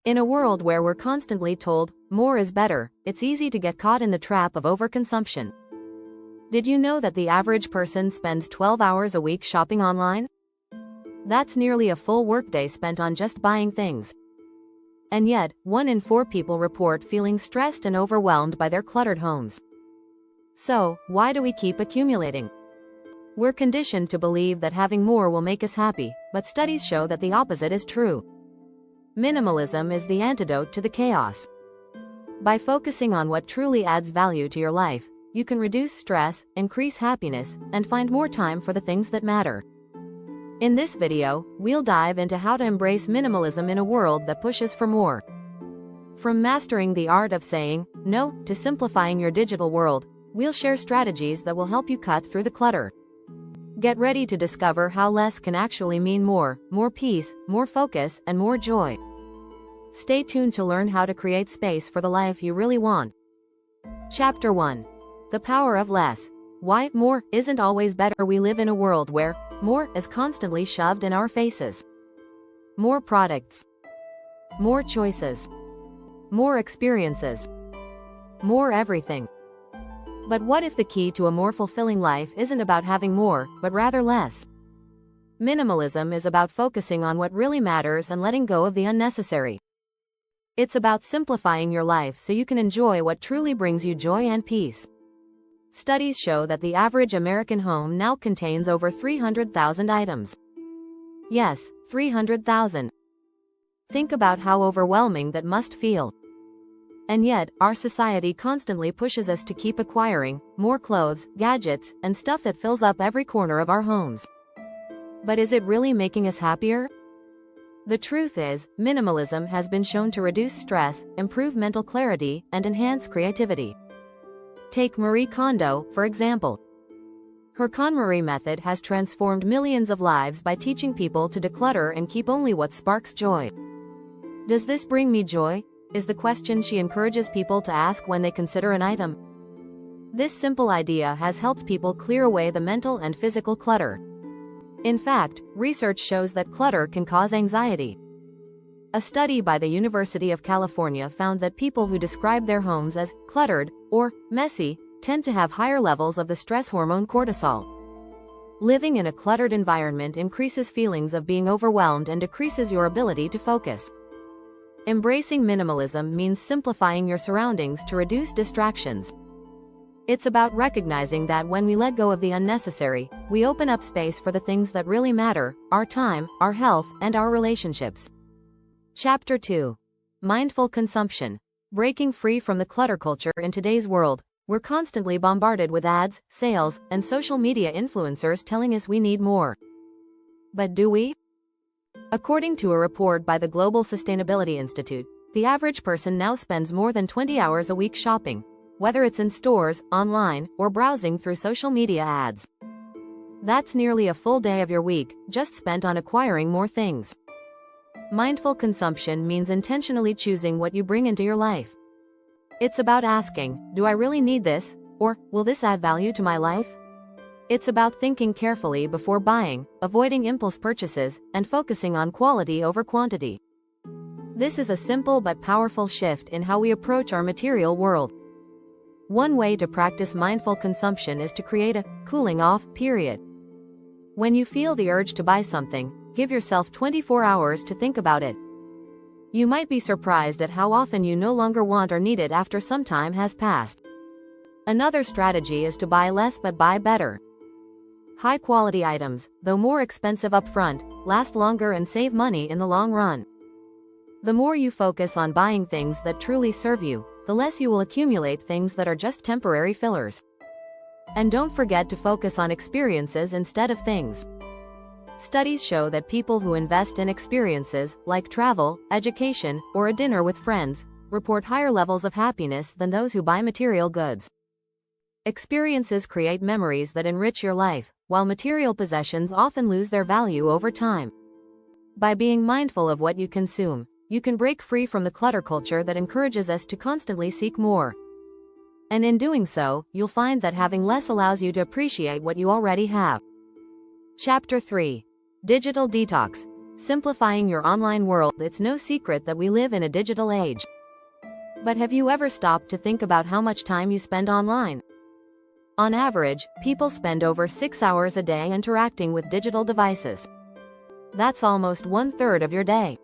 In a world where we're constantly told, more is better, it's easy to get caught in the trap of overconsumption. Did you know that the average person spends 12 hours a week shopping online? That's nearly a full workday spent on just buying things. And yet, 1 in 4 people report feeling stressed and overwhelmed by their cluttered homes. So, why do we keep accumulating? We're conditioned to believe that having more will make us happy, but studies show that the opposite is true. Minimalism is the antidote to the chaos. By focusing on what truly adds value to your life, you can reduce stress, increase happiness, and find more time for the things that matter. In this video, we'll dive into how to embrace minimalism in a world that pushes for more. From mastering the art of saying no to simplifying your digital world, we'll share strategies that will help you cut through the clutter. Get ready to discover how less can actually mean more peace, more focus, and more joy. Stay tuned to learn how to create space for the life you really want. Chapter 1. The Power of Less. Why more isn't always better. We live in a world where more is constantly shoved in our faces. More products. More choices. More experiences. More everything. But what if the key to a more fulfilling life isn't about having more, but rather less? Minimalism is about focusing on what really matters and letting go of the unnecessary. It's about simplifying your life so you can enjoy what truly brings you joy and peace. Studies show that the average American home now contains over 300,000 items. Yes, 300,000. Think about how overwhelming that must feel. And yet, our society constantly pushes us to keep acquiring more clothes, gadgets, and stuff that fills up every corner of our homes. But is it really making us happier? The truth is, minimalism has been shown to reduce stress, improve mental clarity, and enhance creativity. Take Marie Kondo, for example. Her KonMari method has transformed millions of lives by teaching people to declutter and keep only what sparks joy. Does this bring me joy? Is the question she encourages people to ask when they consider an item. This simple idea has helped people clear away the mental and physical clutter. In fact, research shows that clutter can cause anxiety. A study by the University of California found that people who describe their homes as cluttered or messy tend to have higher levels of the stress hormone cortisol. Living in a cluttered environment increases feelings of being overwhelmed and decreases your ability to focus. Embracing minimalism means simplifying your surroundings to reduce distractions. It's about recognizing that when we let go of the unnecessary, we open up space for the things that really matter: our time, our health, and our relationships. Chapter 2. Mindful Consumption. Breaking free from the clutter culture. In today's world, we're constantly bombarded with ads, sales, and social media influencers telling us we need more. But do we? According to a report by the Global Sustainability Institute, the average person now spends more than 20 hours a week shopping, whether it's in stores, online, or browsing through social media ads. That's nearly a full day of your week, just spent on acquiring more things. Mindful consumption means intentionally choosing what you bring into your life. It's about asking, do I really need this? Or, will this add value to my life? It's about thinking carefully before buying, avoiding impulse purchases, and focusing on quality over quantity. This is a simple but powerful shift in how we approach our material world. One way to practice mindful consumption is to create a cooling-off period. When you feel the urge to buy something, give yourself 24 hours to think about it. You might be surprised at how often you no longer want or need it after some time has passed. Another strategy is to buy less but buy better. High-quality items, though more expensive upfront, last longer and save money in the long run. The more you focus on buying things that truly serve you, the less you will accumulate things that are just temporary fillers. And don't forget to focus on experiences instead of things. Studies show that people who invest in experiences, like travel, education, or a dinner with friends, report higher levels of happiness than those who buy material goods. Experiences create memories that enrich your life, while material possessions often lose their value over time. By being mindful of what you consume, you can break free from the clutter culture that encourages us to constantly seek more. And in doing so, you'll find that having less allows you to appreciate what you already have. Chapter 3. Digital Detox. Simplifying your online world. It's no secret that we live in a digital age. But have you ever stopped to think about how much time you spend online? On average, people spend over 6 hours a day interacting with digital devices. That's almost 1/3 of your day.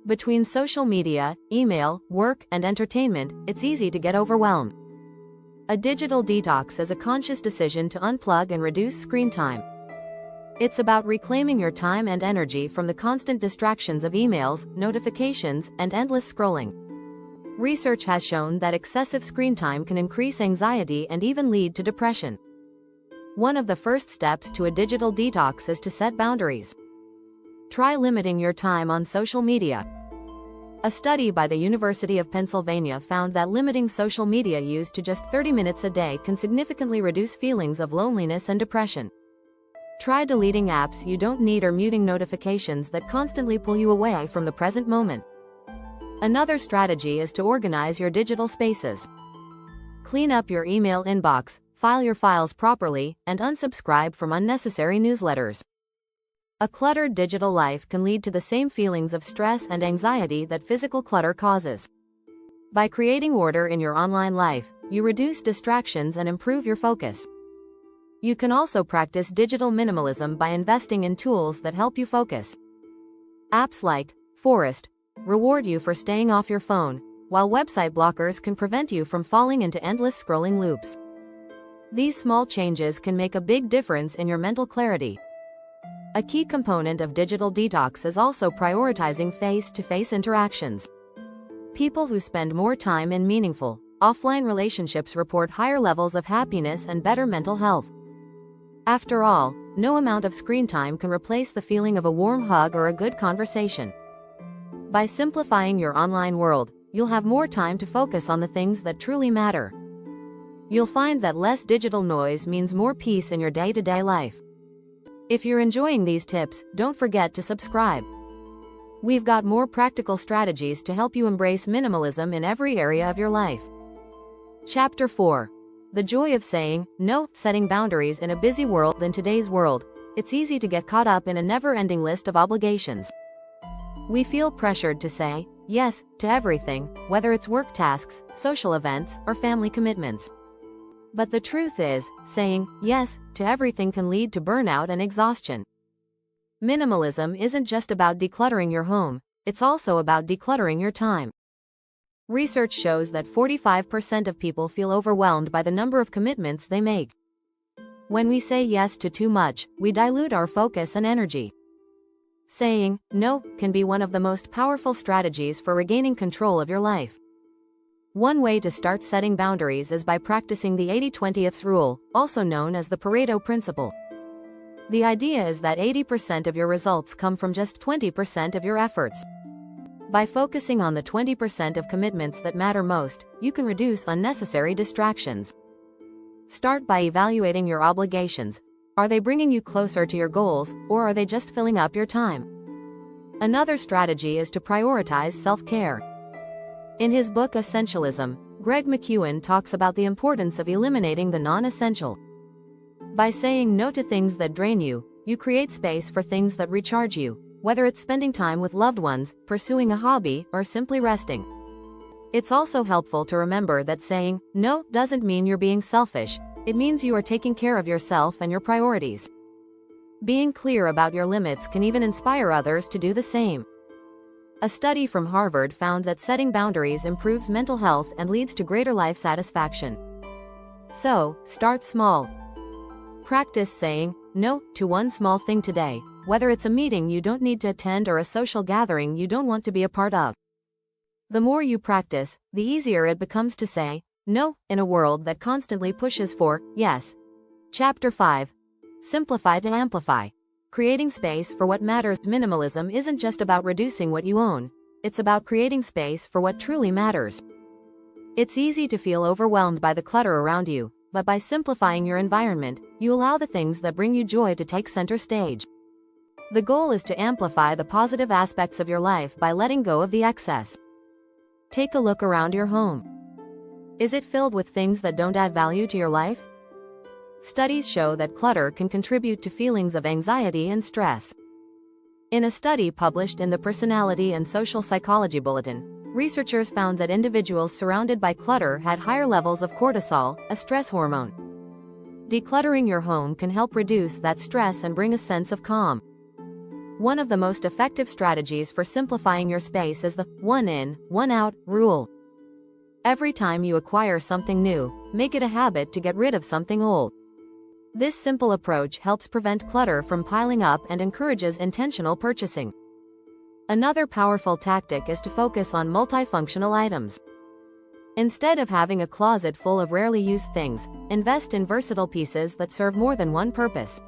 Between social media, email, work, and entertainment, it's easy to get overwhelmed. A digital detox is a conscious decision to unplug and reduce screen time. It's about reclaiming your time and energy from the constant distractions of emails, notifications, and endless scrolling. Research has shown that excessive screen time can increase anxiety and even lead to depression. One of the first steps to a digital detox is to set boundaries. Try limiting your time on social media. A study by the University of Pennsylvania found that limiting social media use to just 30 minutes a day can significantly reduce feelings of loneliness and depression. Try deleting apps you don't need or muting notifications that constantly pull you away from the present moment. Another strategy is to organize your digital spaces. Clean up your email inbox, file your files properly, and unsubscribe from unnecessary newsletters. A cluttered digital life can lead to the same feelings of stress and anxiety that physical clutter causes. By creating order in your online life, you reduce distractions and improve your focus. You can also practice digital minimalism by investing in tools that help you focus. Apps like Forest reward you for staying off your phone, while website blockers can prevent you from falling into endless scrolling loops. These small changes can make a big difference in your mental clarity. A key component of digital detox is also prioritizing face-to-face interactions. People who spend more time in meaningful, offline relationships report higher levels of happiness and better mental health. After all, no amount of screen time can replace the feeling of a warm hug or a good conversation. By simplifying your online world, you'll have more time to focus on the things that truly matter. You'll find that less digital noise means more peace in your day-to-day life. If you're enjoying these tips, don't forget to subscribe. We've got more practical strategies to help you embrace minimalism in every area of your life. Chapter 4. The joy of saying no. Setting boundaries in a busy world. In today's world, it's easy to get caught up in a never-ending list of obligations. We feel pressured to say yes to everything, whether it's work tasks, social events, or family commitments. But the truth is, saying yes to everything can lead to burnout and exhaustion. Minimalism isn't just about decluttering your home, it's also about decluttering your time. Research shows that 45% of people feel overwhelmed by the number of commitments they make. When we say yes to too much, we dilute our focus and energy. Saying no can be one of the most powerful strategies for regaining control of your life. One way to start setting boundaries is by practicing the 80-20 rule, also known as the Pareto principle. The idea is that 80% of your results come from just 20% of your efforts. By focusing on the 20% of commitments that matter most, you can reduce unnecessary distractions. Start by evaluating your obligations. Are they bringing you closer to your goals, or are they just filling up your time? Another strategy is to prioritize self-care. In his book Essentialism, Greg McKeown talks about the importance of eliminating the non-essential. By saying no to things that drain you, you create space for things that recharge you, whether it's spending time with loved ones, pursuing a hobby, or simply resting. It's also helpful to remember that saying no doesn't mean you're being selfish, it means you are taking care of yourself and your priorities. Being clear about your limits can even inspire others to do the same. A study from Harvard found that setting boundaries improves mental health and leads to greater life satisfaction. So, start small. Practice saying no to one small thing today, whether it's a meeting you don't need to attend or a social gathering you don't want to be a part of. The more you practice, the easier it becomes to say no in a world that constantly pushes for yes. Chapter 5. Simplify to amplify. Creating space for what matters. Minimalism isn't just about reducing what you own, it's about creating space for what truly matters. It's easy to feel overwhelmed by the clutter around you, but by simplifying your environment, you allow the things that bring you joy to take center stage. The goal is to amplify the positive aspects of your life by letting go of the excess. Take a look around your home. Is it filled with things that don't add value to your life? Studies show that clutter can contribute to feelings of anxiety and stress. In a study published in the Personality and Social Psychology Bulletin, researchers found that individuals surrounded by clutter had higher levels of cortisol, a stress hormone. Decluttering your home can help reduce that stress and bring a sense of calm. One of the most effective strategies for simplifying your space is the one in, one out rule. Every time you acquire something new, make it a habit to get rid of something old. This simple approach helps prevent clutter from piling up and encourages intentional purchasing. Another powerful tactic is to focus on multifunctional items. Instead of having a closet full of rarely used things, invest in versatile pieces that serve more than one purpose.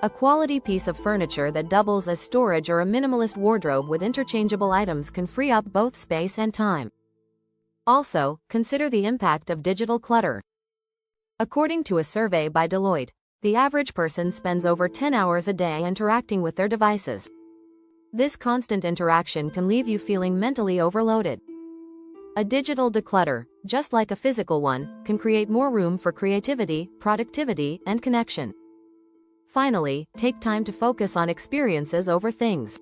A quality piece of furniture that doubles as storage or a minimalist wardrobe with interchangeable items can free up both space and time. Also, consider the impact of digital clutter. According to a survey by Deloitte, the average person spends over 10 hours a day interacting with their devices. This constant interaction can leave you feeling mentally overloaded. A digital declutter, just like a physical one, can create more room for creativity, productivity, and connection. Finally, take time to focus on experiences over things.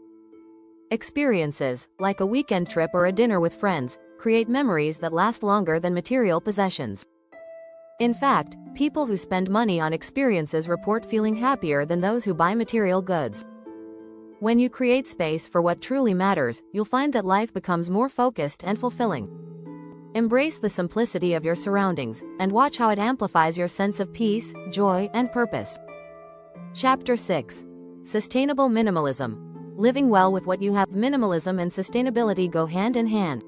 Experiences, like a weekend trip or a dinner with friends, create memories that last longer than material possessions. In fact, people who spend money on experiences report feeling happier than those who buy material goods. When you create space for what truly matters, you'll find that life becomes more focused and fulfilling. Embrace the simplicity of your surroundings, and watch how it amplifies your sense of peace, joy, and purpose. Chapter 6. Sustainable Minimalism. Living well with what you have. Minimalism and sustainability go hand in hand.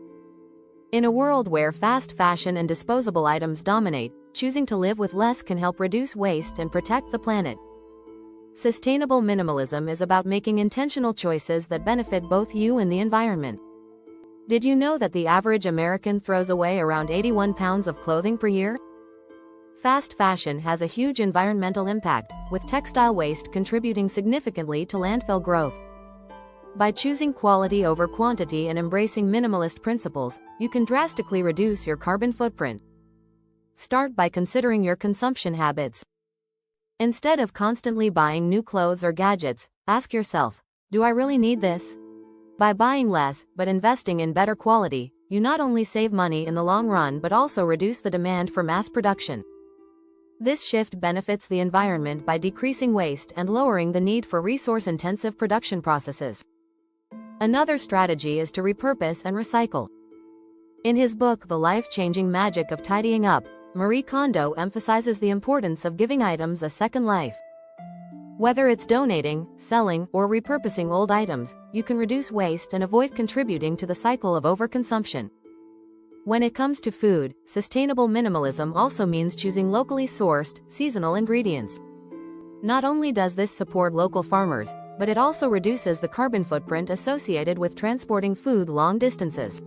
In a world where fast fashion and disposable items dominate, choosing to live with less can help reduce waste and protect the planet. Sustainable minimalism is about making intentional choices that benefit both you and the environment. Did you know that the average American throws away around 81 pounds of clothing per year? Fast fashion has a huge environmental impact, with textile waste contributing significantly to landfill growth. By choosing quality over quantity and embracing minimalist principles, you can drastically reduce your carbon footprint. Start by considering your consumption habits. Instead of constantly buying new clothes or gadgets, ask yourself, do I really need this? By buying less, but investing in better quality, you not only save money in the long run but also reduce the demand for mass production. This shift benefits the environment by decreasing waste and lowering the need for resource-intensive production processes. Another strategy is to repurpose and recycle. In his book The Life-Changing Magic of Tidying Up, Marie Kondo emphasizes the importance of giving items a second life. Whether it's donating, selling, or repurposing old items, you can reduce waste and avoid contributing to the cycle of overconsumption. When it comes to food, sustainable minimalism also means choosing locally sourced, seasonal ingredients. Not only does this support local farmers, but it also reduces the carbon footprint associated with transporting food long distances.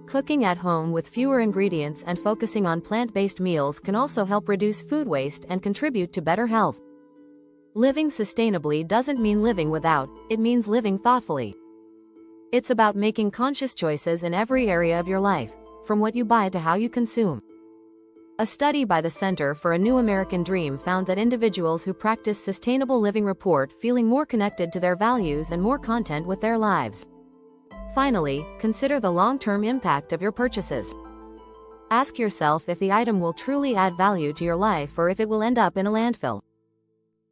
Cooking at home with fewer ingredients and focusing on plant-based meals can also help reduce food waste and contribute to better health. Living sustainably doesn't mean living without, it means living thoughtfully. It's about making conscious choices in every area of your life, from what you buy to how you consume. A study by the Center for a New American Dream found that individuals who practice sustainable living report feeling more connected to their values and more content with their lives. Finally, consider the long-term impact of your purchases. Ask yourself if the item will truly add value to your life or if it will end up in a landfill.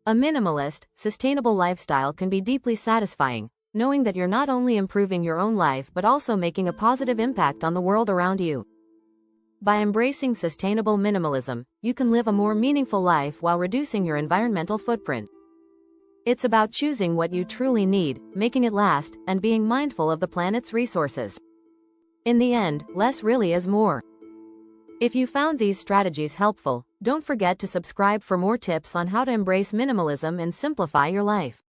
A minimalist, sustainable lifestyle can be deeply satisfying, knowing that you're not only improving your own life but also making a positive impact on the world around you. By embracing sustainable minimalism, you can live a more meaningful life while reducing your environmental footprint. It's about choosing what you truly need, making it last, and being mindful of the planet's resources. In the end, less really is more. If you found these strategies helpful, don't forget to subscribe for more tips on how to embrace minimalism and simplify your life.